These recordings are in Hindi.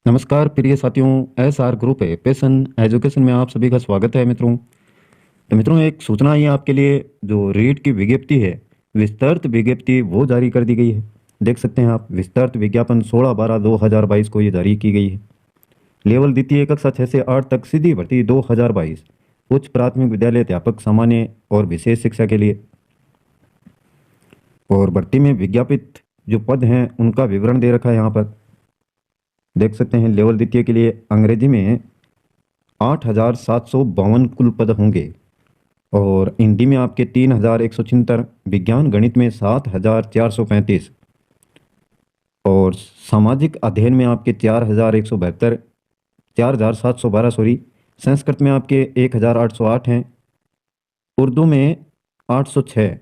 नमस्कार प्रिय साथियों। SR ग्रुप है पैशन एजुकेशन में आप सभी का स्वागत है मित्रों। तो मित्रों, एक सूचना है आपके लिए। जो रीट की विज्ञप्ति है, विस्तृत विज्ञप्ति वो जारी कर दी गई है। देख सकते हैं आप, विस्तृत विज्ञापन 16/12/2022 को ये जारी की गई है। लेवल द्वितीय कक्षा 6 से 8 तक सीधी भर्ती 2022 उच्च प्राथमिक विद्यालय अध्यापक सामान्य और विशेष शिक्षा के लिए। और भर्ती में विज्ञापित जो पद हैं उनका विवरण दे रखा है यहाँ पर। देख सकते हैं, लेवल द्वितीय के लिए अंग्रेजी में 8,752 कुल पद होंगे और हिंदी में आपके 3,176, विज्ञान गणित में 7,435 और सामाजिक अध्ययन में आपके 4,172, 4,712 सॉरी। संस्कृत में आपके 1,808 हैं, उर्दू में 806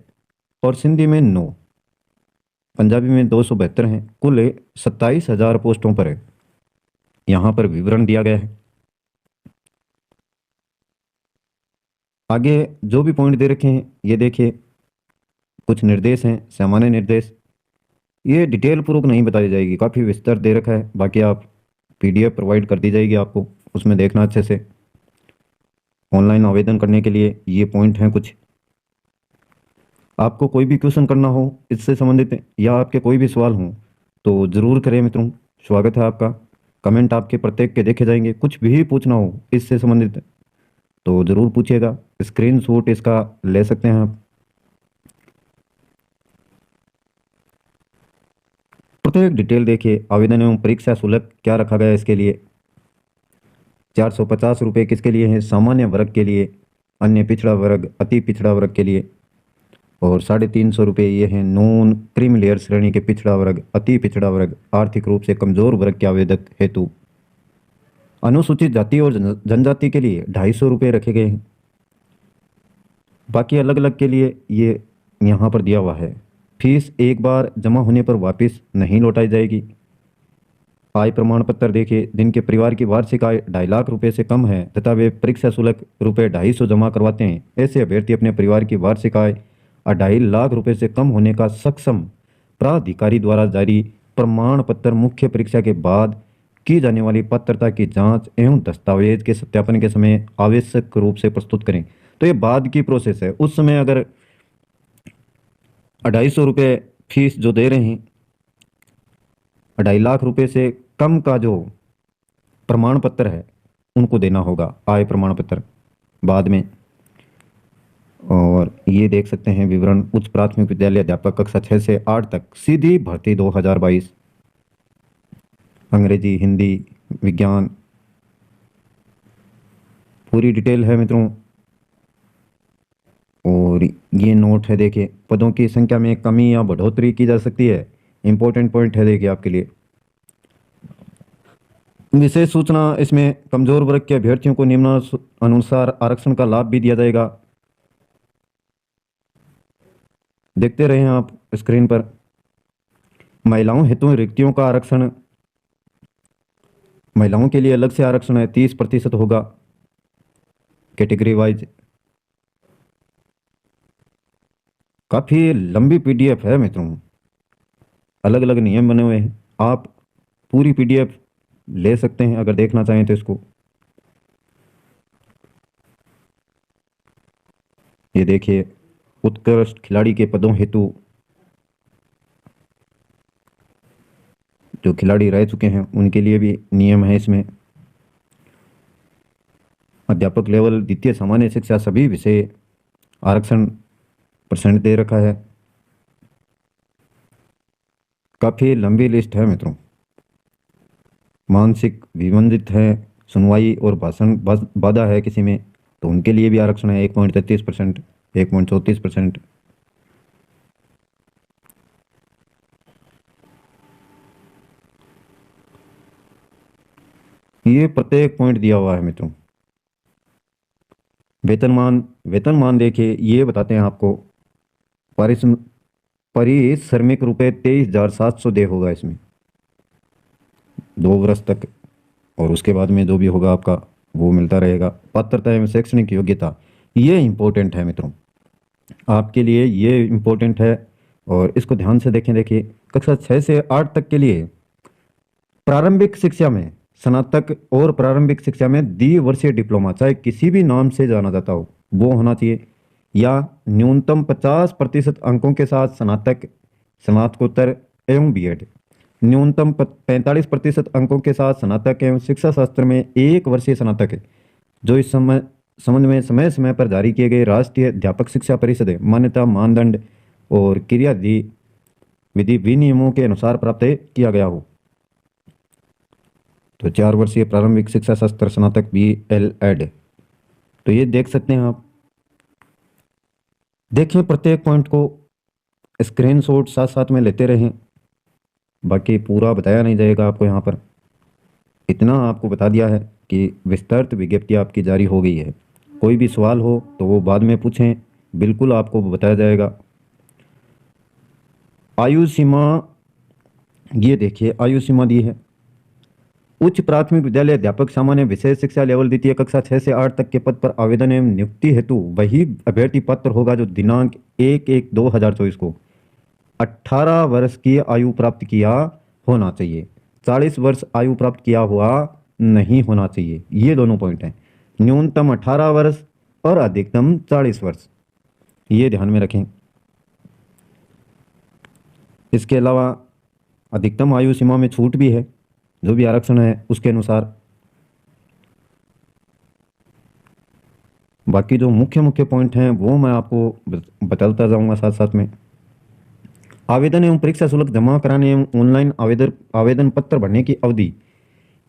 और सिंधी में 9, पंजाबी में 272 हैं। कुल 27,000 पोस्टों पर यहाँ पर विवरण दिया गया है। आगे जो भी पॉइंट दे रखे हैं ये देखिए, कुछ निर्देश हैं, सामान्य निर्देश। ये डिटेल पूर्वक नहीं बताई जाएगी, काफ़ी विस्तार दे रखा है। बाकी आप PDF प्रोवाइड कर दी जाएगी आपको, उसमें देखना अच्छे से। ऑनलाइन आवेदन करने के लिए ये पॉइंट हैं कुछ। आपको कोई भी क्वेश्चन करना हो इससे संबंधित या आपके कोई भी सवाल हो तो ज़रूर करें मित्रों, स्वागत है आपका। कमेंट आपके प्रत्येक के देखे जाएंगे। कुछ भी पूछना हो इससे संबंधित तो ज़रूर पूछिएगा। स्क्रीनशॉट इसका ले सकते हैं आप। प्रत्येक डिटेल देखिए। आवेदन एवं परीक्षा शुल्क क्या रखा गया है इसके लिए। 450 रुपये किसके लिए है? सामान्य वर्ग के लिए, अन्य पिछड़ा वर्ग, अति पिछड़ा वर्ग के लिए। और 350 रुपये ये हैं नॉन क्रीमी लेयर श्रेणी के पिछड़ा वर्ग, अति पिछड़ा वर्ग, आर्थिक रूप से कमजोर वर्ग के आवेदक हेतु। अनुसूचित जाति और जनजाति के लिए 250 रुपये रखे गए हैं। बाकी अलग अलग के लिए ये यहाँ पर दिया हुआ है। फीस एक बार जमा होने पर वापस नहीं लौटाई जाएगी। आय प्रमाण पत्र देखिए, जिनके परिवार की वार्षिक आय 2.5 लाख रुपए से कम है तथा वे परीक्षा शुल्क ₹250 जमा करवाते हैं, ऐसे अभ्यर्थी अपने परिवार की वार्षिक आय 2.5 लाख रुपए से कम होने का सक्षम प्राधिकारी द्वारा जारी प्रमाण पत्र मुख्य परीक्षा के बाद की जाने वाली पात्रता की जांच एवं दस्तावेज के सत्यापन के समय आवश्यक रूप से प्रस्तुत करें। तो ये बाद की प्रोसेस है। उस समय अगर 250 रुपये फीस जो दे रहे हैं, 2.5 लाख रुपए से कम का जो प्रमाण पत्र है उनको देना होगा, आय प्रमाण पत्र बाद में। और ये देख सकते हैं विवरण। उच्च प्राथमिक विद्यालय अध्यापक कक्षा 6 से 8 तक सीधी भर्ती 2022, अंग्रेजी, हिंदी, विज्ञान, पूरी डिटेल है मित्रों। और ये नोट है देखिए, पदों की संख्या में कमी या बढ़ोतरी की जा सकती है। इंपॉर्टेंट पॉइंट है देखिए आपके लिए। विशेष सूचना, इसमें कमजोर वर्ग के अभ्यर्थियों को निम्नानुसार आरक्षण का लाभ भी दिया जाएगा। देखते रहें आप स्क्रीन पर। महिलाओं हेतु रिक्तियों का आरक्षण, महिलाओं के लिए अलग से आरक्षण है, 30% होगा कैटेगरी वाइज। काफ़ी लंबी PDF है मित्रों, अलग अलग नियम बने हुए हैं। आप पूरी PDF ले सकते हैं अगर देखना चाहें तो इसको। ये देखिए, उत्कृष्ट खिलाड़ी के पदों हेतु जो खिलाड़ी रह चुके हैं उनके लिए भी नियम है इसमें। अध्यापक लेवल द्वितीय सामान्य शिक्षा सभी विषय आरक्षण % दे रखा है। काफ़ी लंबी लिस्ट है मित्रों। मानसिक विवंदित है, सुनवाई और भाषण बाधा है किसी में तो उनके लिए भी आरक्षण है 1.33%, 1.34%। ये प्रत्येक पॉइंट दिया हुआ है मित्रों। वेतनमान देखिए, ये बताते हैं आपको। पारिश्रमिक रुपये 23,700 दे होगा इसमें 2 वर्ष तक, और उसके बाद में जो भी होगा आपका वो मिलता रहेगा। पात्रता एवं शैक्षणिक योग्यता, ये इंपॉर्टेंट है मित्रों, आपके लिए ये इंपॉर्टेंट है और इसको ध्यान से देखें। देखिए, कक्षा 6 से 8 तक के लिए प्रारंभिक शिक्षा में स्नातक और प्रारंभिक शिक्षा में द्विवर्षीय डिप्लोमा चाहे किसी भी नाम से जाना जाता हो वो होना चाहिए, या न्यूनतम 50% अंकों के साथ स्नातक, स्नातकोत्तर एवं बीएड, न्यूनतम 45% अंकों के साथ स्नातक एवं शिक्षा शास्त्र में 1 वर्षीय स्नातक है, जो इस समय संबंध में समय समय पर जारी किए गए राष्ट्रीय अध्यापक शिक्षा परिषद मान्यता मानदंड और क्रिया विधि विनियमों के अनुसार प्राप्त किया गया हो। तो 4 वर्षीय प्रारंभिक शिक्षा शास्त्र स्नातक BLED। तो ये देख सकते हैं आप। देखें प्रत्येक पॉइंट को स्क्रीनशॉट साथ साथ में लेते रहें, बाकी पूरा बताया नहीं जाएगा आपको यहाँ पर। इतना आपको बता दिया है कि विस्तृत विज्ञप्ति आपकी जारी हो गई है। कोई भी सवाल हो तो वो बाद में पूछें, बिल्कुल आपको बताया जाएगा। आयु सीमा, ये देखिए आयु सीमा दी है। उच्च प्राथमिक विद्यालय अध्यापक सामान्य विशेष शिक्षा लेवल द्वितीय कक्षा 6 से 8 तक के पद पर आवेदन एवं नियुक्ति हेतु वही अभ्यर्थी पात्र होगा जो दिनांक 1/1/2024 को 18 वर्ष की आयु प्राप्त किया होना चाहिए। 40 वर्ष आयु प्राप्त किया हुआ नहीं होना चाहिए। ये दोनों पॉइंट हैं, न्यूनतम 18 वर्ष और अधिकतम 40 वर्ष, ये ध्यान में रखें। इसके अलावा अधिकतम आयु सीमा में छूट भी है, जो भी आरक्षण है उसके अनुसार। बाकी जो मुख्य मुख्य पॉइंट हैं वो मैं आपको बताता जाऊंगा साथ साथ में। आवेदन एवं परीक्षा शुल्क जमा कराने एवं ऑनलाइन आवेदन पत्र भरने की अवधि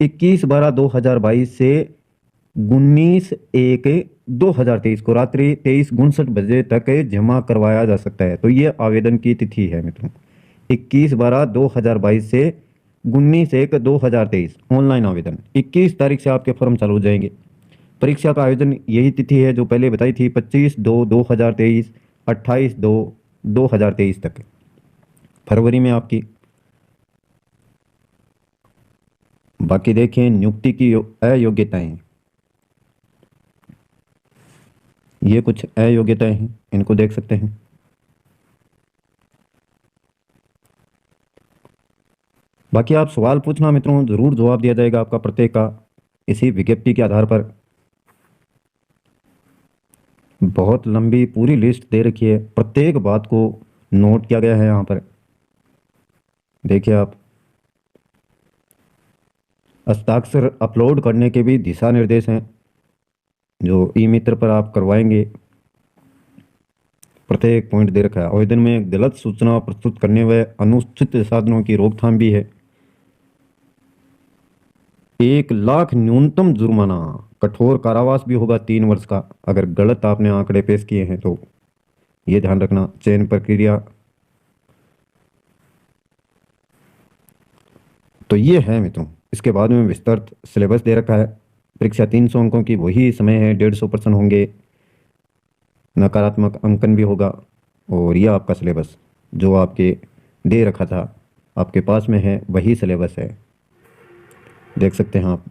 21/12/2022 से 19/1/2023 को रात्रि 23:59 बजे तक जमा करवाया जा सकता है। तो ये आवेदन की तिथि है मित्रों, 21/12/2022 से 19/1/2023 ऑनलाइन आवेदन। 21 तारीख से आपके फॉर्म चालू हो जाएंगे। परीक्षा का आयोजन यही तिथि है जो पहले बताई थी, 25/2/2023, 28/2/2023 तक, फरवरी में आपकी। बाकी देखें नियुक्ति की अयोग्यताएं, ये कुछ अयोग्यताएं हैं, इनको देख सकते हैं। बाकी आप सवाल पूछना मित्रों, जरूर जवाब दिया जाएगा आपका प्रत्येक का इसी विज्ञप्ति के आधार पर। बहुत लंबी पूरी लिस्ट दे रखी है, प्रत्येक बात को नोट किया गया है यहाँ पर। देखिए आप, हस्ताक्षर अपलोड करने के भी दिशा निर्देश हैं जो ई मित्र पर आप करवाएंगे। प्रत्येक पॉइंट दे रखा है। आवेदन में गलत सूचना प्रस्तुत करने व अनुचित साधनों की रोकथाम भी है। 1 लाख न्यूनतम जुर्माना, कठोर कारावास भी होगा 3 वर्ष का अगर गलत आपने आंकड़े पेश किए हैं तो, ये ध्यान रखना। चयन प्रक्रिया तो ये है मित्रों। इसके बाद में विस्तृत सिलेबस दे रखा है। परीक्षा 300 अंकों की वही समय है, 150 प्रश्न होंगे, नकारात्मक अंकन भी होगा, और यह आपका सिलेबस जो आपके दे रखा था आपके पास में है, वही सिलेबस है, देख सकते हैं आप।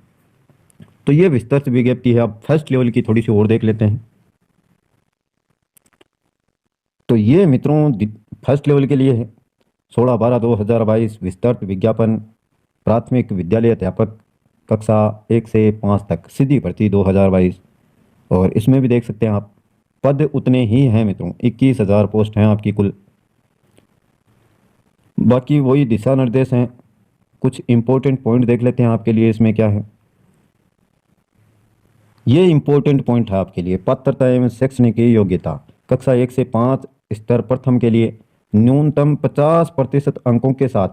तो ये विस्तृत विज्ञप्ति है। अब फर्स्ट लेवल की थोड़ी सी और देख लेते हैं। तो ये मित्रों फर्स्ट लेवल के लिए है, 16/12/2022 विस्तृत विज्ञापन, प्राथमिक विद्यालय अध्यापक कक्षा 1 से 5 तक सीधी भर्ती 2022। और इसमें भी देख सकते हैं आप पद उतने ही हैं मित्रों, 21,000 पोस्ट हैं आपकी कुल। बाकी वही दिशा निर्देश हैं। कुछ इंपॉर्टेंट पॉइंट देख लेते हैं आपके लिए, इसमें क्या है। ये इंपॉर्टेंट पॉइंट है आपके लिए। पात्रता एवं शैक्षणिक योग्यता, कक्षा 1 से 5 स्तर प्रथम के लिए न्यूनतम 50% अंकों के साथ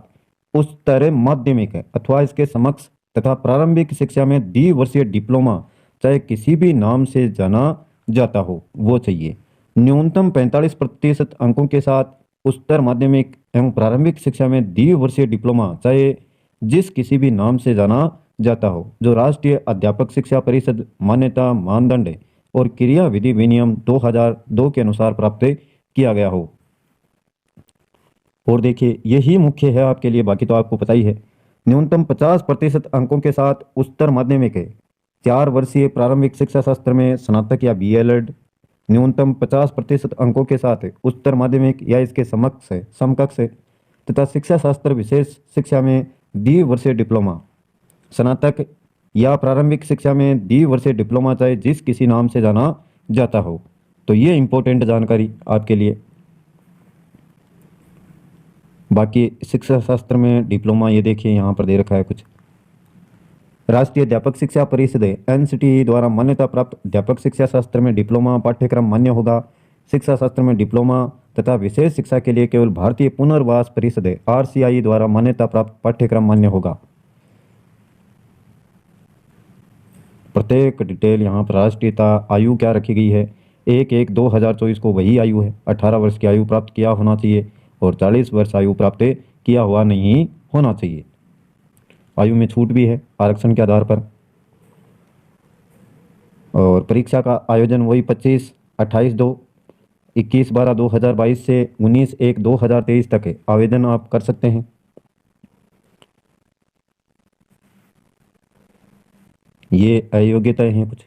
उच्चतर माध्यमिक अथवा इसके समक्ष तथा प्रारंभिक शिक्षा में द्विवर्षीय डिप्लोमा चाहे किसी भी नाम से जाना जाता हो वो चाहिए। न्यूनतम 45% अंकों के साथ उच्चतर माध्यमिक एवं प्रारंभिक शिक्षा में द्विवर्षीय डिप्लोमा चाहे जिस किसी भी नाम से जाना जाता हो, जो राष्ट्रीय अध्यापक शिक्षा परिषद मान्यता मानदंड और क्रिया विधि विनियम 2002 के अनुसार प्राप्त किया गया हो। और देखिए यही मुख्य है आपके लिए, बाकी तो आपको पता ही है। न्यूनतम 50% अंकों के साथ उच्चतर माध्यमिक है, 4 वर्षीय प्रारंभिक शिक्षा शास्त्र में स्नातक या BLED, न्यूनतम 50% अंकों के साथ उच्चतर माध्यमिक या इसके समकक्ष तथा शिक्षा शास्त्र विशेष शिक्षा में द्विवर्षीय डिप्लोमा, स्नातक या प्रारंभिक शिक्षा में द्विवर्षीय डिप्लोमा चाहे जिस किसी नाम से जाना जाता हो। तो ये इंपॉर्टेंट जानकारी आपके लिए। बाकी शिक्षा शास्त्र में डिप्लोमा ये देखिए यहाँ पर दे रखा है कुछ। राष्ट्रीय अध्यापक शिक्षा परिषद एनसीटीई द्वारा मान्यता प्राप्त अध्यापक शिक्षा शास्त्र में डिप्लोमा पाठ्यक्रम मान्य होगा। शिक्षा शास्त्र में डिप्लोमा तथा विशेष शिक्षा के लिए केवल भारतीय पुनर्वास परिषद आरसीआई द्वारा मान्यता प्राप्त पाठ्यक्रम मान्य होगा। प्रत्येक डिटेल यहाँ पर राष्ट्रीयता आयु क्या रखी गई है, 1/1/2024 को वही आयु है। 18 वर्ष की आयु प्राप्त किया होना चाहिए और 40 वर्ष आयु प्राप्त किया हुआ नहीं होना चाहिए। आयु में छूट भी है आरक्षण के आधार पर। और परीक्षा का आयोजन वही 21/12/2022 से 19/1/2023 तक आवेदन आप कर सकते हैं। ये अयोग्यताएं हैं कुछ।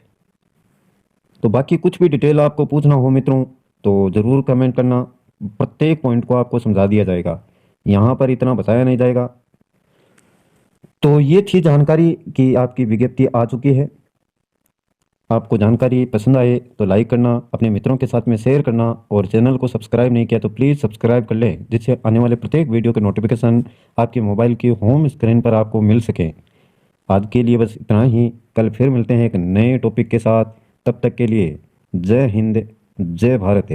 तो बाकी कुछ भी डिटेल आपको पूछना हो मित्रों तो ज़रूर कमेंट करना, प्रत्येक पॉइंट को आपको समझा दिया जाएगा, यहाँ पर इतना बताया नहीं जाएगा। तो ये थी जानकारी कि आपकी विज्ञप्ति आ चुकी है। आपको जानकारी पसंद आए तो लाइक करना, अपने मित्रों के साथ में शेयर करना, और चैनल को सब्सक्राइब नहीं किया तो प्लीज़ सब्सक्राइब कर लें, जिससे आने वाले प्रत्येक वीडियो के नोटिफिकेशन आपके मोबाइल की होम स्क्रीन पर आपको मिल सकें। आज के लिए बस इतना ही, कल फिर मिलते हैं एक नए टॉपिक के साथ। तब तक के लिए जय हिंद, जय भारत।